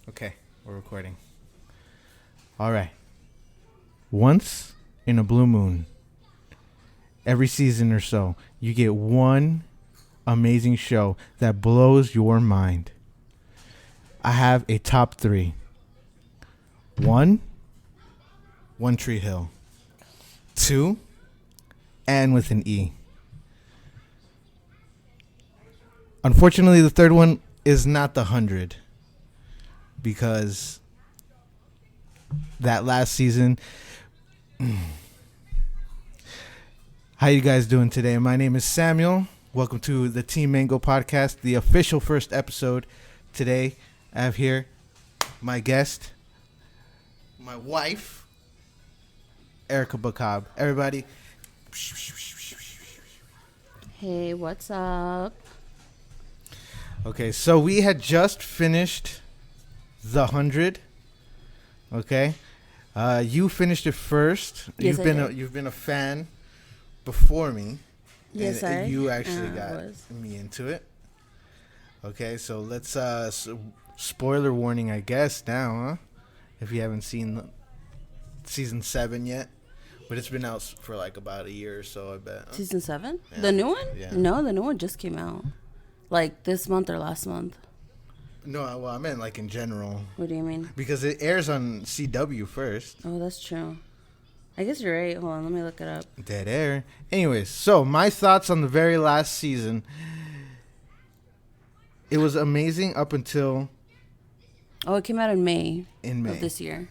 Okay, we're recording. All right. Once in a blue moon, every season or so, you get one amazing show that blows your mind. I have a top 3. 1, One Tree Hill. 2, and with an E. Unfortunately, the third one is not the 100 because that last season. How you guys doing today? My name is Samuel. Welcome to the Team Mango podcast, the official first episode. Today, I have here my guest, my wife, Erica Bacab. Everybody. Hey, what's up? Okay, so we had just finished the 100. Okay, you finished it first. Yes, You've been a fan before me. Yes, and I. You actually got me into it. Okay, so let's spoiler warning, I guess now, huh? If you haven't seen season 7 yet, but it's been out for like about a year or so, I bet. Huh? Season 7? Yeah. The new one? Yeah. No, the new one just came out. Like this month or last month. No, well, I meant like in general. What do you mean? Because it airs on CW first. Oh, that's true. I guess you're right. Hold on, let me look it up. Dead air. Anyways, so my thoughts on the very last season. It was amazing up until... Oh, it came out in May. In May. Of this year.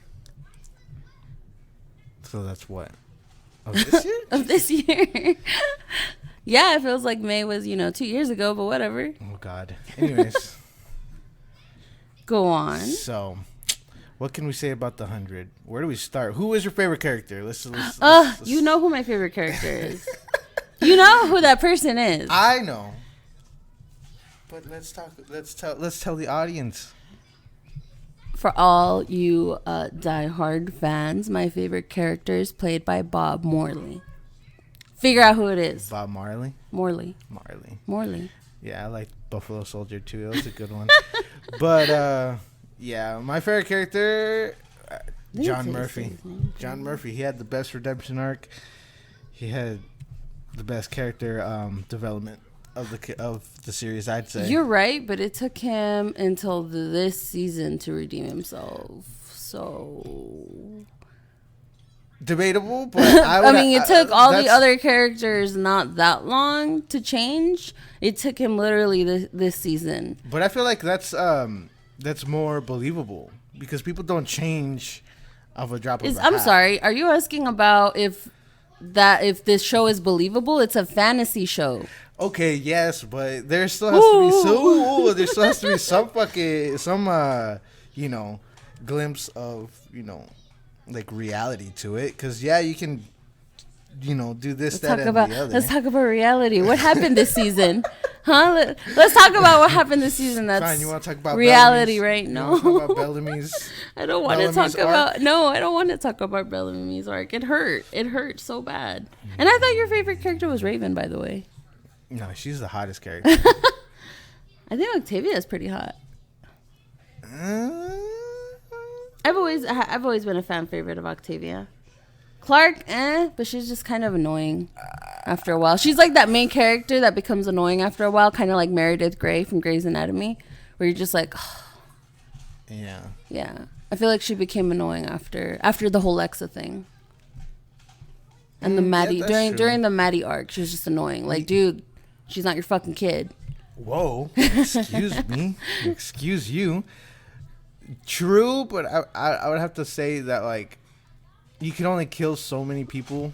So that's what? Of this year? Of this year. Yeah, it feels like May was, 2 years ago, but whatever. Oh, God. Anyways. Go on. So, what can we say about the 100? Where do we start? Who is your favorite character? Let's you know who my favorite character is. You know who that person is. I know. But let's tell the audience. For all you diehard fans, my favorite character is played by Bob Morley. Figure out who it is. Bob Marley? Morley. Yeah, I like Buffalo Soldier too. That was a good one. But yeah, my favorite character, John Murphy. John Murphy. He had the best redemption arc. He had the best character development of the series, I'd say. You're right, but it took him until this season to redeem himself. So debatable, but it took all the other characters not that long to change. It took him literally this season. But I feel like that's more believable because people don't change of a drop of a hat. I'm sorry. Are you asking about if this show is believable? It's a fantasy show. Okay, yes, but there still has to be some glimpse of like reality to it, because you can do this, and the other. Let's talk about reality. What happened this season? Huh? Let's talk about what happened this season. That's fine. You want to talk about reality, Bellamy's? right? No. You want to talk about Bellamy's? I don't want to talk about. No, I don't want to talk about Bellamy's arc. It hurt. It hurt so bad. And I thought your favorite character was Raven, by the way. No, she's the hottest character. I think Octavia is pretty hot. I've always been a fan favorite of Octavia. Clark, but she's just kind of annoying after a while. She's like that main character that becomes annoying after a while, kind of like Meredith Grey from Grey's Anatomy, where you're just like, oh. Yeah. I feel like she became annoying after the whole Lexa thing. And the Maddie during the Maddie arc, she was just annoying. Like, dude, she's not your fucking kid. Whoa, excuse me, excuse you. True, but I would have to say that, like, you can only kill so many people.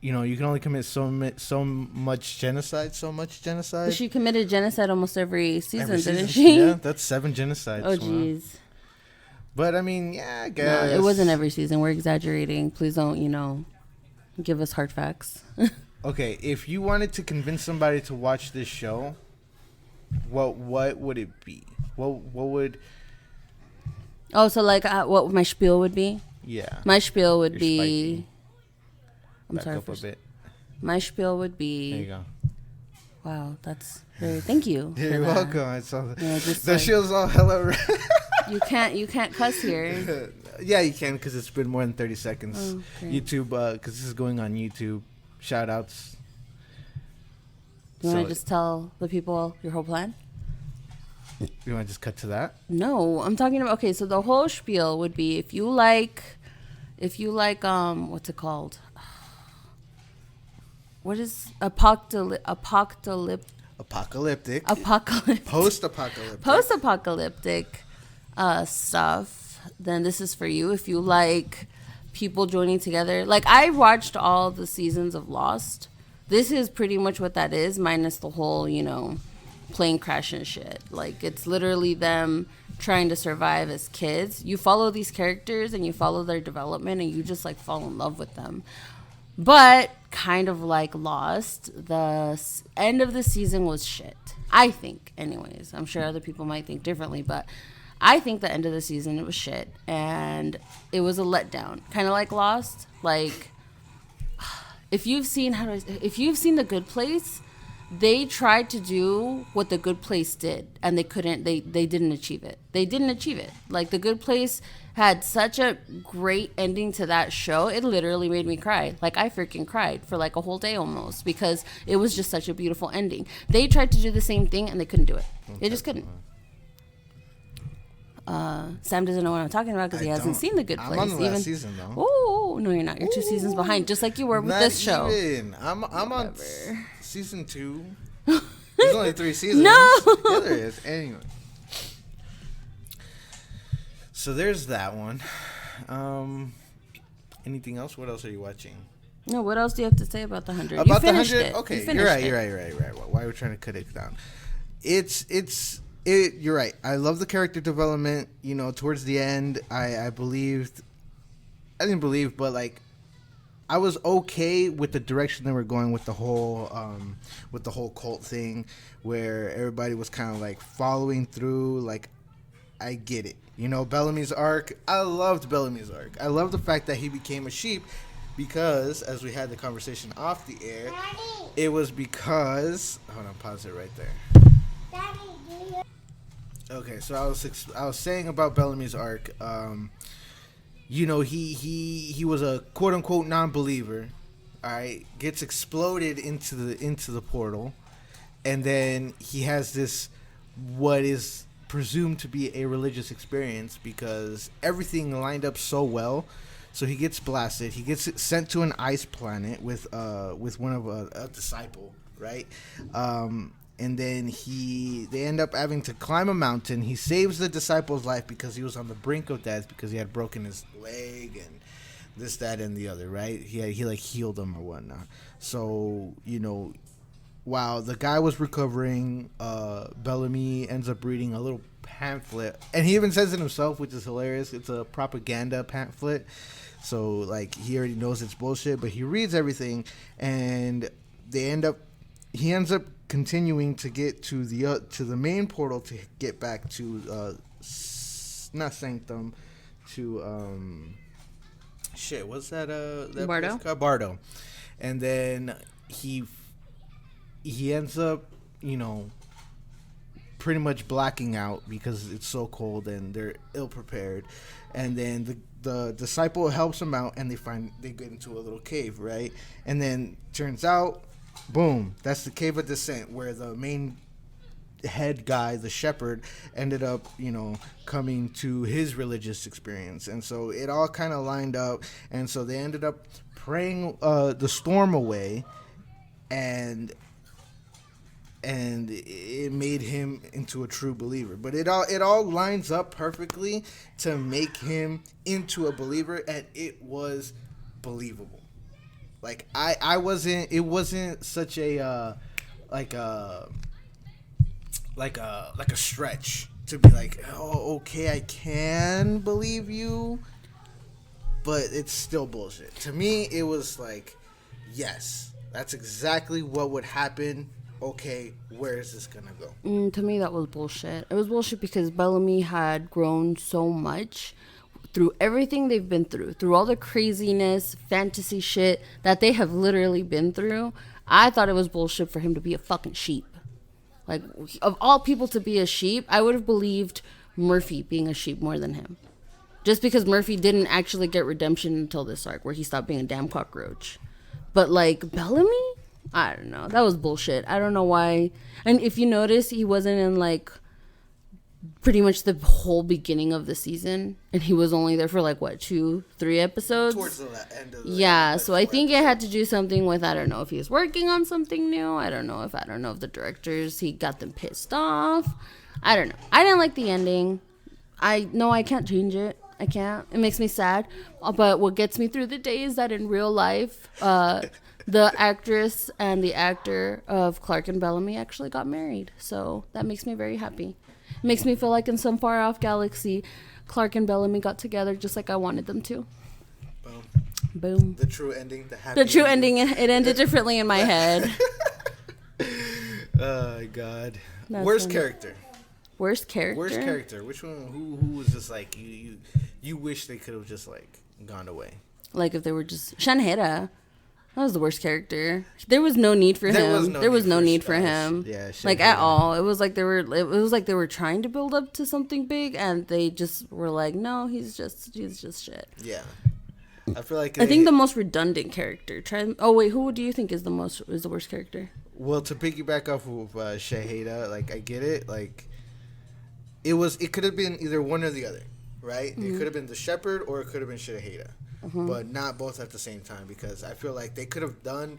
You can only commit so much genocide. But she committed genocide almost every season, didn't she? Yeah, that's 7 genocides. Oh, jeez. But, I mean, yeah, I guess. No, it wasn't every season. We're exaggerating. Please don't, give us hard facts. Okay, if you wanted to convince somebody to watch this show, what would it be? What would... Oh, so like what my spiel would be? Yeah. My spiel would be... Spiking. I'm Back sorry up a bit. My spiel would There you be. go. Wow, that's very. Thank you. You're for that. welcome. I saw that. Yeah, just The like, show's all hella red. you can't cuss here. Yeah, you can because it's been more than 30 seconds. Oh, okay. YouTube, because this is going on YouTube. Shout outs. You want to just tell the people your whole plan? You want to just cut to that? No, I'm talking about. Okay, so the whole spiel would be if you like, what's it called? What is Apocalyptic. Post-apocalyptic stuff, then this is for you. If you like people joining together, like I watched all the seasons of Lost. This is pretty much what that is, minus the whole, plane crash and shit. Like it's literally them trying to survive as kids. You follow these characters and you follow their development and you just like fall in love with them. But kind of like Lost, the end of the season was shit. I think, anyways. I'm sure other people might think differently, but I think the end of the season, it was shit. And it was a letdown. Kind of like Lost. Like, if you've seen The Good Place, they tried to do what The Good Place did, and they couldn't. They didn't achieve it. Like The Good Place had such a great ending to that show. It literally made me cry. Like I freaking cried for like a whole day almost because it was just such a beautiful ending. They tried to do the same thing and they couldn't do it. They just couldn't. Sam doesn't know what I'm talking about because he hasn't seen The Good Place. I'm on the last season though. Oh no, you're not. You're 2 seasons behind, just like you were with this show. Even. I'm on season 2. There's only 3 seasons. No. Yeah, there is. Anyway. So there's that one. Anything else? What else are you watching? No, what else do you have to say about the 100? About you the 100? it. Okay, you you're right. Why are we trying to cut it down? You're right. I love the character development. Towards the end, I didn't believe, but like, I was okay with the direction they were going with the whole cult thing, where everybody was kind of like following through. Like, I get it. Bellamy's arc. I loved Bellamy's arc. I love the fact that he became a sheep because, as we had the conversation off the air, Daddy. It was because. Hold on, pause it right there. Daddy, okay, so I was saying about Bellamy's arc. He was a quote unquote non-believer. All right, gets exploded into the portal, and then he has this what is presumed to be a religious experience because everything lined up so well. So he gets blasted. He gets sent to an ice planet with one of a disciple, right? And then they end up having to climb a mountain. He saves the disciple's life because he was on the brink of death because he had broken his leg and this, that, and the other, right? He like healed him or whatnot. So, while the guy was recovering, Bellamy ends up reading a little pamphlet. And he even says it himself, which is hilarious. It's a propaganda pamphlet. So, like, he already knows it's bullshit, but he reads everything. And he ends up continuing to get to the main portal to get back to, not Sanctum, to, what's that? That Bardo? Bardo. And then he ends up, pretty much blacking out because it's so cold and they're ill prepared. And then the disciple helps him out and they get into a little cave, right? And then turns out, boom, that's the Cave of Descent where the main head guy, the shepherd, ended up, coming to his religious experience. And so it all kind of lined up. And so they ended up praying the storm away, and it made him into a true believer. But it all lines up perfectly to make him into a believer, and it was believable. Like it wasn't such a like a stretch to be like, oh, okay, I can believe you, but it's still bullshit. To me, it was like, yes, that's exactly what would happen. Okay, where is this gonna go? To me, that was bullshit. It was bullshit because Bellamy had grown so much through everything they've been through all the craziness, fantasy shit that they have literally been through, I thought it was bullshit for him to be a fucking sheep. Like, of all people to be a sheep, I would have believed Murphy being a sheep more than him. Just because Murphy didn't actually get redemption until this arc where he stopped being a damn cockroach. But, like, Bellamy? I don't know. That was bullshit. I don't know why. And if you notice, he wasn't in, like, pretty much the whole beginning of the season. And he was only there for, like, what, 2-3 episodes? Towards the end of the Yeah, so I think it had to do something with, I don't know if he was working on something new. I don't know if the directors, he got them pissed off. I don't know. I didn't like the ending. I can't change it. I can't. It makes me sad. But what gets me through the day is that in real life, the actress and the actor of Clark and Bellamy actually got married. So that makes me very happy. It makes me feel like in some far off galaxy, Clark and Bellamy got together just like I wanted them to. Boom. Boom. The true ending. The true ending. It ended differently in my head. Oh, God. That's Worst funny. character. Worst character? Worst character. Which one? Who was just like, you wish they could have just, like, gone away? Like if they were just... Shanhera. That was the worst character. There was no need for him. There was no need for him. Yeah, like at all. It was like they were trying to build up to something big, and they just were like, no, he's just shit. Yeah, I feel like I think the most redundant character. Who do you think is the worst character? Well, to piggyback off of Shaheda, like I get it. Like it could have been either one or the other, right? Mm-hmm. It could have been the shepherd or it could have been Shaheda. But not both at the same time, because I feel like they could have done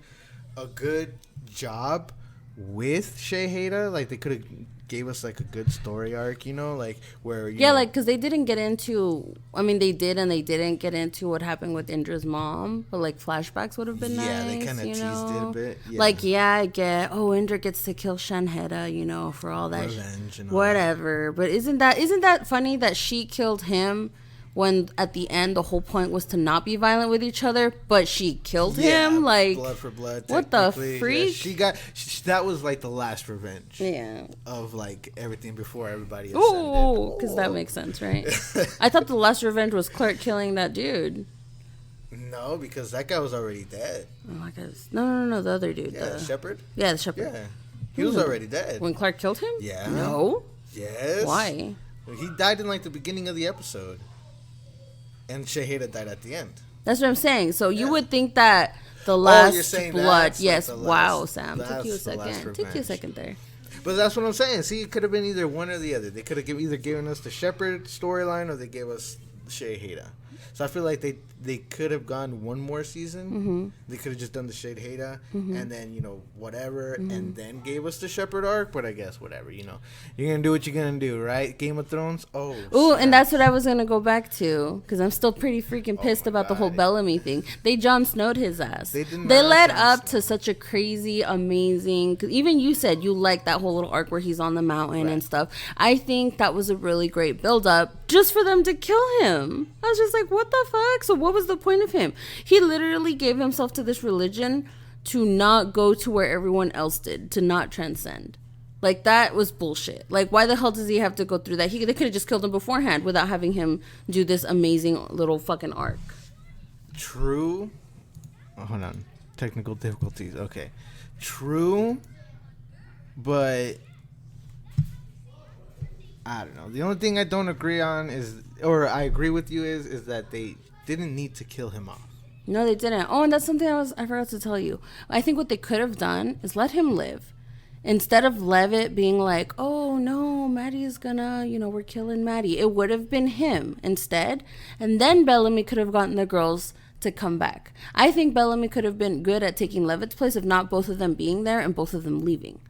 a good job with Shaheda. Like they could have gave us like a good story arc, like where like because they didn't get into. I mean, they did and they didn't get into what happened with Indra's mom, but like flashbacks would have been nice. Yeah, they kind of teased it a bit. Yeah. Like I get. Oh, Indra gets to kill Shanheda, for all that revenge and whatever. That. But isn't that funny that she killed him? When at the end the whole point was to not be violent with each other, but she killed him, like blood for blood. What the freak? Yeah, that was like the last revenge. Yeah. Of like everything before everybody ascended. Ooh, because that makes sense, right? I thought the last revenge was Clark killing that dude. No, because that guy was already dead. Oh my god! No, the other dude. Yeah, the shepherd. Yeah, the shepherd. Yeah, he was already dead when Clark killed him. Yeah. No. Yes. Why? He died in like the beginning of the episode. And Shaheda died at the end. That's what I'm saying. So you would think that the last blood. Yes. Like wow, Sam. Took you a second. Took you a second there. But that's what I'm saying. See, it could have been either one or the other. They could have either given us the Shepherd storyline or they gave us Shaheda. So I feel like they could have gone one more season. Mm-hmm. They could have just done the Shaheda and then, whatever, and then gave us the Shepherd arc. But I guess whatever, you're going to do what you're going to do, right? Game of Thrones? Oh, ooh, and that's what I was going to go back to because I'm still pretty freaking pissed about the whole Bellamy thing. They Jon Snowed his ass. They led up to such a crazy, amazing, cause even you said you liked that whole little arc where he's on the mountain and stuff. I think that was a really great build up just for them to kill him. I was just like, what the fuck? So what was the point of him? He literally gave himself to this religion to not go to where everyone else did, to not transcend. Like, that was bullshit. Like, why the hell does he have to go through that? They could have just killed him beforehand without having him do this amazing little fucking arc. True. Oh, hold on. Technical difficulties. Okay. True. But I don't know. The only thing I don't agree on or I agree with you is that they didn't need to kill him off. No, they didn't. Oh, and that's something I forgot to tell you. I think what they could have done is let him live. Instead of Levitt being like, oh, no, Maddie is gonna, we're killing Maddie. It would have been him instead. And then Bellamy could have gotten the girls to come back. I think Bellamy could have been good at taking Levitt's place if not both of them being there and both of them leaving.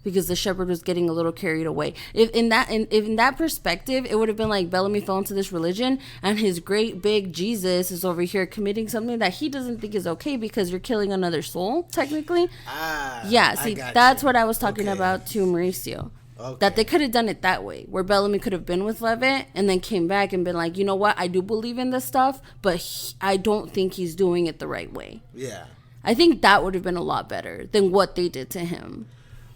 Because the shepherd was getting a little carried away. If in that perspective, it would have been like Bellamy fell into this religion and his great big Jesus is over here committing something that he doesn't think is okay because you're killing another soul, technically. Yeah, see, that's what I was talking about to Mauricio. Okay. That they could have done it that way, where Bellamy could have been with Levitt and then came back and been like, you know what, I do believe in this stuff, but I don't think he's doing it the right way. Yeah. I think that would have been a lot better than what they did to him.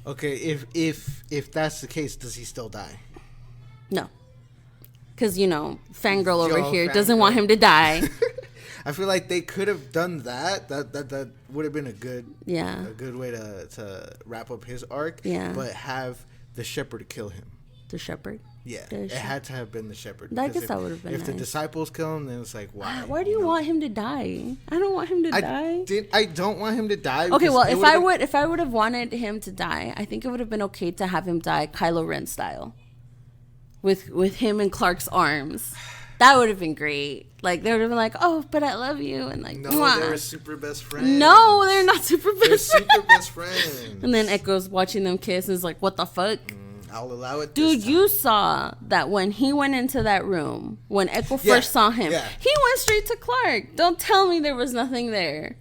Okay, if that's the case, does he still die? No. Because, you know, fangirl over Yo, here doesn't want fangirl. him to die. I feel like they could have done that. That would have been a good way to wrap up his arc. Yeah. But have the shepherd kill him. The shepherd. Yeah, it had to have been the shepherd. I guess that would have been If the nice. disciples kill him, then it's like, why? Why do you want him to die? I don't want him to die. I don't want him to die. Okay, because well, if I would have wanted him to die, I think it would have been okay to have him die Kylo Ren style, with him in Clark's arms. That would have been great. Like, they would have been like, "Oh, but I love you," and like, No, mwah. they were super best friends. No, they're not super They're best friends. super best friends. And then Echo's watching them kiss and is like, "What the fuck?" I'll allow it. Dude, this time. you saw that when he went into that room, when Echo first saw him, he went straight to Clark. Don't tell me there was nothing there.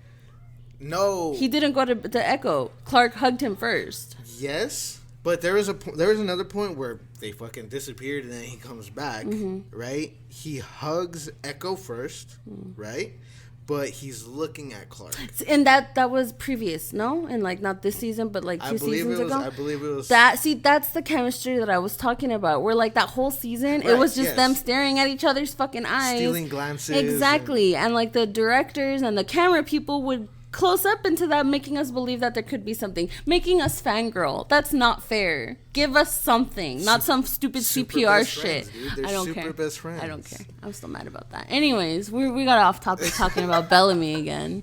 No. He didn't go to Echo. Clark hugged him first. Yes, but there was another point where they fucking disappeared and then he comes back, right? He hugs Echo first, right? But he's looking at Clark. And that was previous, no? And like not this season, but like two seasons ago. I believe it was. That's the chemistry that I was talking about. Where like that whole season, it was just them staring at each other's fucking eyes. Stealing glances. Exactly. And like the directors and the camera people would close up into that, making us believe that there could be something, making us fangirl. That's not fair. Give us something, not some stupid CPR shit. They're I don't super care. best friends. I don't care. I'm still mad about that. Anyways, we got off topic talking about Bellamy again.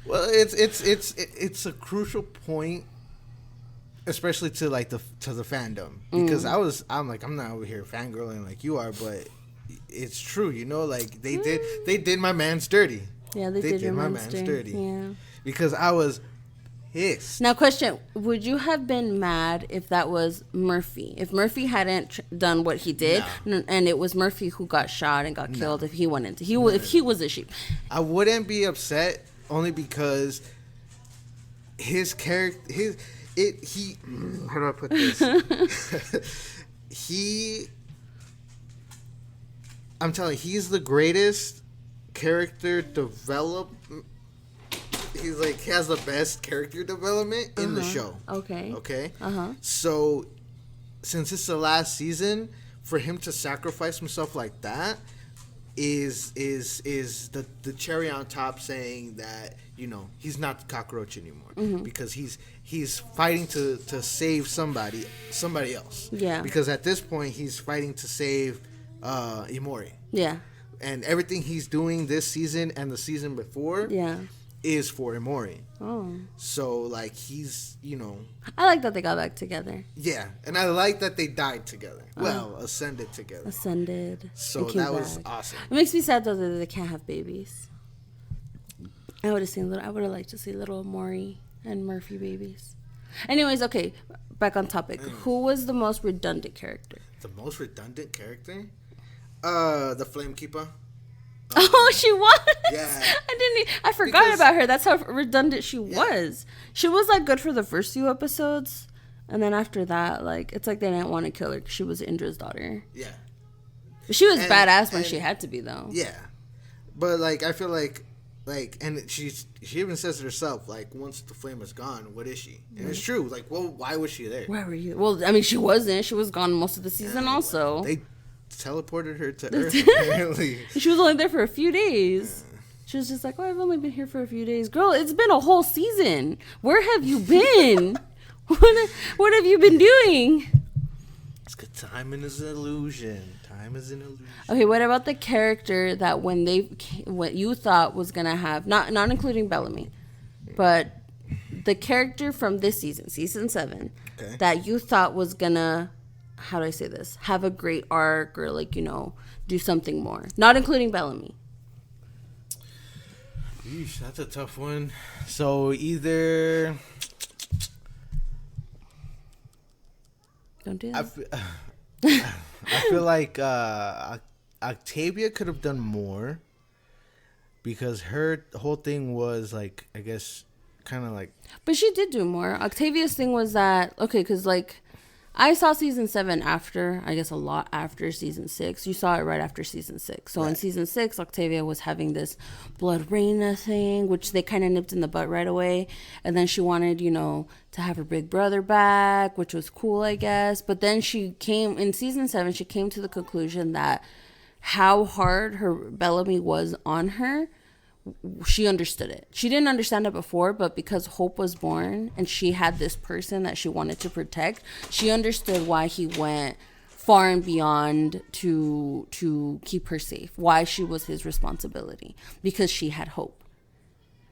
Well, it's a crucial point, especially to like the fandom, because I'm not over here fangirling like you are, but it's true, you know, like they did my man's dirty. Yeah, they did my man's dirty. Yeah. Because I was pissed. Now, question: would you have been mad if that was Murphy? If Murphy hadn't done what he did, and it was Murphy who got shot and got killed? If he went into if he was a sheep, I wouldn't be upset only because his character, how do I put this? I'm telling you, he's the greatest character development. He's like, he has the best character development in the show. Okay. So since it's the last season, for him to sacrifice himself like that is the cherry on top, saying that, you know, he's not the cockroach anymore, because he's fighting to save somebody else. Yeah. Because at this point he's fighting to save Imori. Yeah. And everything he's doing this season and the season before is for Imori. Oh. So, like, he's, you know... I like that they got back together. Yeah. And I like that they died together. Ascended together. Ascended. So that was awesome. It makes me sad, though, that they can't have babies. I would have liked to see little Maury and Murphy babies. Anyways, okay, back on topic. Who was the most redundant character? The most redundant character? The Flamekeeper. Oh, she was? Yeah. I forgot about her. That's how redundant she was. She was, like, good for the first few episodes. And then after that, like, it's like they didn't want to kill her because she was Indra's daughter. Yeah. She was badass when she had to be, though. Yeah. But, like, I feel like, and she even says it herself, like, once the flame is gone, what is she? And it's true. Like, well, why was she there? Where were you? Well, I mean, she wasn't. She was gone most of the season also. They teleported her to Earth, apparently. She was only there for a few days. She was just like, oh, I've only been here for a few days. Girl, it's been a whole season. Where have you been? What have you been doing? It's good. Time is an illusion. Time is an illusion. Okay, what about the character that what you thought was going to have, not including Bellamy, but the character from this season 7, that you thought was going to, how do I say this, have a great arc or, like, you know, do something more, not including Bellamy? Yeesh, that's a tough one. So either... Don't do that. I feel like Octavia could have done more, because her whole thing was, like, I guess, kind of like... But she did do more. Octavia's thing was that, okay, because, like, I saw season 7 after, I guess a lot after season 6. You saw it right after season 6. So in season 6, Octavia was having this blood Reina thing, which they kind of nipped in the butt right away. And then she wanted, you know, to have her big brother back, which was cool, I guess. But then she came, in season 7, she came to the conclusion that how hard her Bellamy was on her, she understood it. She didn't understand it before, but because Hope was born and she had this person that she wanted to protect, she understood why he went far and beyond to keep her safe. Why she was his responsibility, because she had Hope.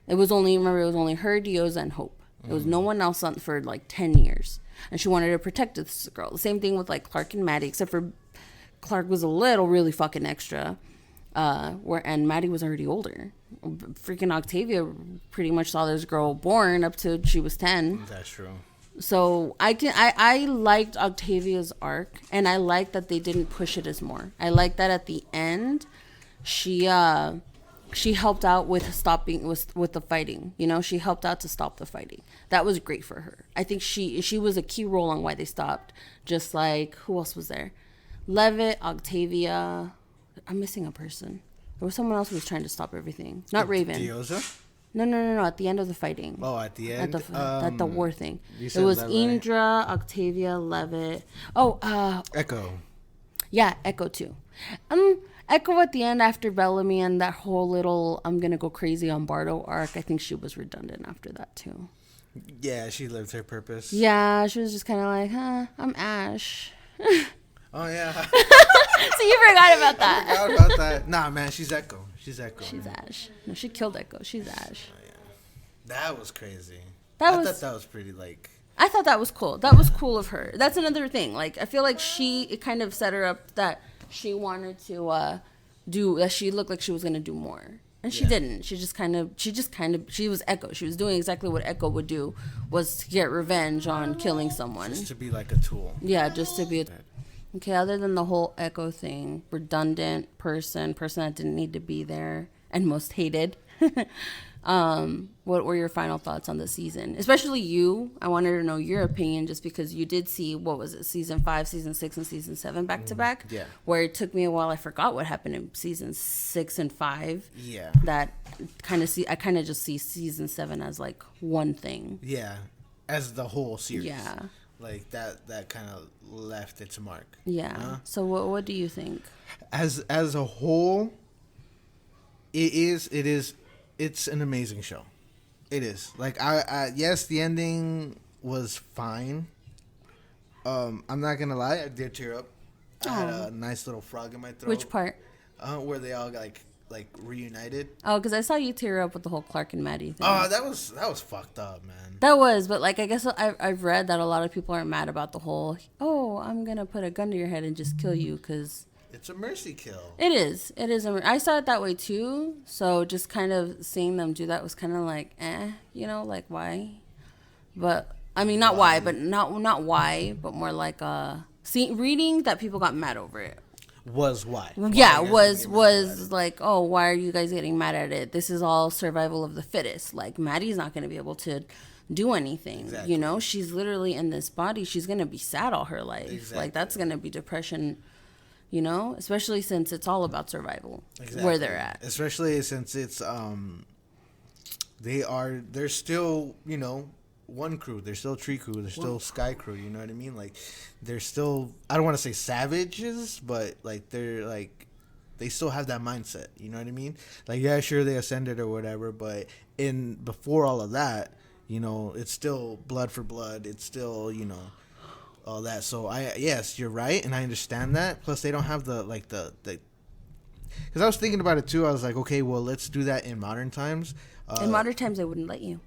It was only her, Diosa, and Hope. It was no one else for like 10 years, and she wanted to protect this girl. The same thing with like Clark and Maddie, except for Clark was really fucking extra. And Maddie was already older. Freaking Octavia pretty much saw this girl born up to she was 10. That's true. So I liked Octavia's arc, and I liked that they didn't push it as more. I liked that at the end, she helped out with stopping with the fighting. You know, she helped out to stop the fighting. That was great for her. I think she was a key role on why they stopped. Just like, who else was there? Levitt, Octavia. I'm missing a person. There was someone else who was trying to stop everything. Not Raven. Diosa? No. At the end of the fighting. Oh, at the end? At the war thing. It was Levitt. Indra, Octavia, Levitt. Echo. Yeah, Echo too. Echo at the end after Bellamy and that whole little I'm gonna go crazy on Bardo arc. I think she was redundant after that too. Yeah, she lived her purpose. Yeah, she was just kind of like, I'm Ash. Oh, yeah. So you forgot about that. I forgot about that. Nah, man, she's Echo. She's Ash. No, she killed Echo. She's Ash. Oh, yeah. That was crazy. I thought that was pretty, like... I thought that was cool. That was cool of her. That's another thing. Like, I feel like it kind of set her up that she wanted to that she looked like she was going to do more. And she didn't. She was Echo. She was doing exactly what Echo would do, was to get revenge on killing someone. Just to be like a tool. Yeah, just to be okay, other than the whole Echo thing, redundant person that didn't need to be there, and most hated. What were your final thoughts on the season? Especially you. I wanted to know your opinion, just because you did see, what was it, season 5, season 6, and season 7 back to back? Yeah. Where it took me a while. I forgot what happened in season 6 and 5. Yeah. That I kind of just see season 7 as like one thing. Yeah. As the whole series. Yeah. Like that kind of left its mark. Yeah. So what do you think? As a whole, it's an amazing show. It is. Like yes, the ending was fine. I'm not gonna lie, I did tear up. I had a nice little frog in my throat. Which part? Where they all got like reunited. Oh, because I saw you tear up with the whole Clark and Maddie thing. Oh, that was fucked up, man. That was, but like I guess I've read that a lot of people aren't mad about the whole, I'm gonna put a gun to your head and just kill you, because it's a mercy kill. It is. I saw it that way too. So just kind of seeing them do that was kind of like, like why? But I mean, not why, but not why, but more like reading that people got mad over it. Was why? Yeah, was like, why are you guys getting mad at it? This is all survival of the fittest. Like, Maddie's not going to be able to do anything. Exactly. You know, she's literally in this body. She's going to be sad all her life. Exactly. Like, that's going to be depression, you know, especially since it's all about survival. Exactly. Where they're at. Especially since it's they're still, you know, one crew. They're still tree crew. They're still sky crew. You know what I mean? Like, they're still, I don't want to say savages, but like they still have that mindset. You know what I mean? Like, yeah, sure, they ascended or whatever, but before all of that, you know, it's still blood for blood. It's still, you know, all that. So yes, you're right, and I understand that. Plus, they don't have the because I was thinking about it too. I was like, okay, well, let's do that in modern times. In modern times, they wouldn't let you.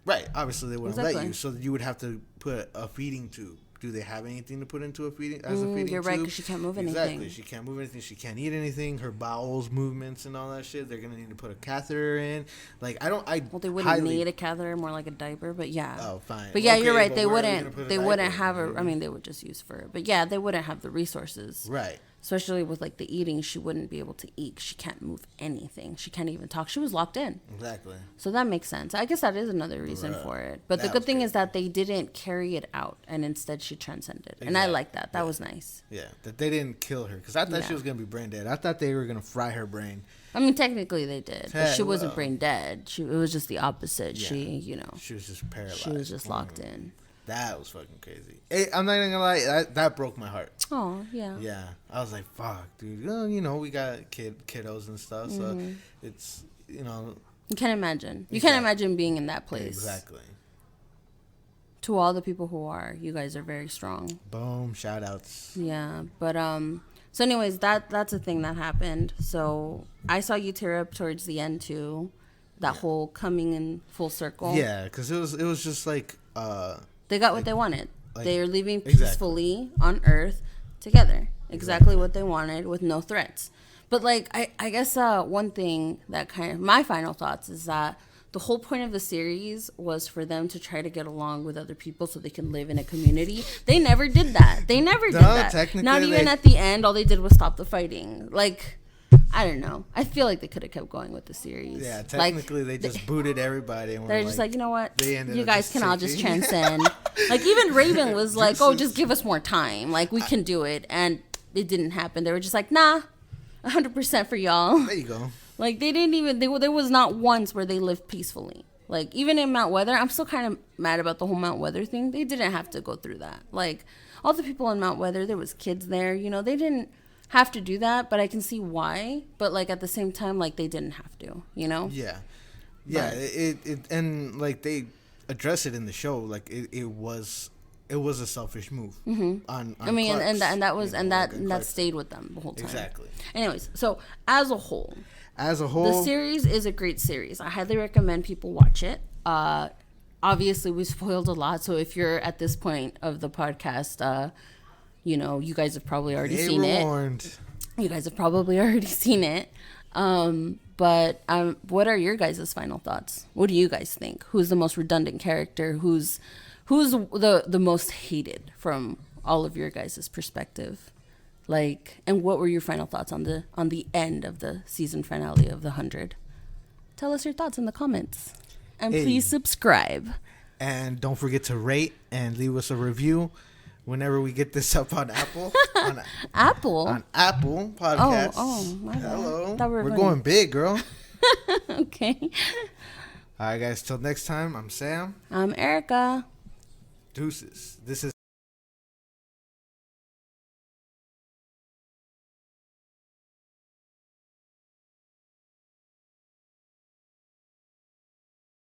Right. Obviously, they wouldn't let Exactly. you. So you would have to put a feeding tube. Do they have anything to put into a feeding tube? You're right, because she can't move anything. Exactly. She can't move anything. She can't eat anything. Her bowels, movements, and all that shit. They're gonna need to put a catheter in. Like, well, they wouldn't need a catheter, more like a diaper. But yeah. Oh, fine. But yeah, okay, you're right. but They where are we wouldn't. gonna put a They diaper? wouldn't have a. I mean, they would just use fur. But yeah, they wouldn't have the resources. Right. especially with like the eating, she wouldn't be able to eat. She can't move anything. She can't even talk. She was locked in. Exactly. So that makes sense. I guess that is another reason for it. But the good thing is that they didn't carry it out, and instead she transcended. Exactly. And I like that. That was nice. Yeah, that they didn't kill her, because I thought she was gonna be brain dead. I thought they were gonna fry her brain. I mean, technically they did, but she wasn't brain dead. It was just the opposite. Yeah. She was just paralyzed. She was just locked in. That was fucking crazy. Hey, I'm not even gonna lie, that broke my heart. Oh, yeah. Yeah, I was like, fuck, dude. We got kiddos and stuff, so it's, You can't imagine. You can't imagine being in that place. Exactly. To all the people who are, you guys are very strong. Boom, shout outs. Yeah, but so anyways, that's a thing that happened. So I saw you tear up towards the end too. That whole coming in full circle. Yeah, because it was just like they got what they wanted. They are living peacefully on Earth together. Exactly what they wanted, with no threats. But like I guess one thing that kind of my final thoughts is that the whole point of the series was for them to try to get along with other people so they can live in a community. They never did that. They never did that. Not even at the end. All they did was stop the fighting. Like, I don't know. I feel like they could have kept going with the series. Yeah, technically they just booted everybody. And they're just like, you know what? You guys can all just transcend. Like, even Raven was like, oh, just give us more time. Like, we can do it. And it didn't happen. They were just like, nah, 100% for y'all. There you go. Like, they didn't even, there was not once where they lived peacefully. Like, even in Mount Weather, I'm still kind of mad about the whole Mount Weather thing. They didn't have to go through that. Like, all the people in Mount Weather, there was kids there. They didn't have to do that, but I can see why. But, like, at the same time, like, they didn't have to, Yeah. Yeah, but and, like, they address it in the show. Like, it was a selfish move. On I mean, Clark's, and that was, and that stayed with them the whole time. Exactly. Anyways, so, as a whole, the series is a great series. I highly recommend people watch it. Obviously, we spoiled a lot, so if you're at this point of the podcast, you guys have probably already seen it. You guys have probably already seen it. But what are your guys' final thoughts? What do you guys think? Who's the most redundant character? Who's the most hated from all of your guys' perspective? Like, and what were your final thoughts on the end of the season finale of the 100? Tell us your thoughts in the comments. And please subscribe. And don't forget to rate and leave us a review whenever we get this up on Apple. Apple? On Apple Podcasts. Oh, my bad. Hello. We're going big, girl. Okay. All right, guys. Till next time, I'm Sam. I'm Erica. Deuces. This is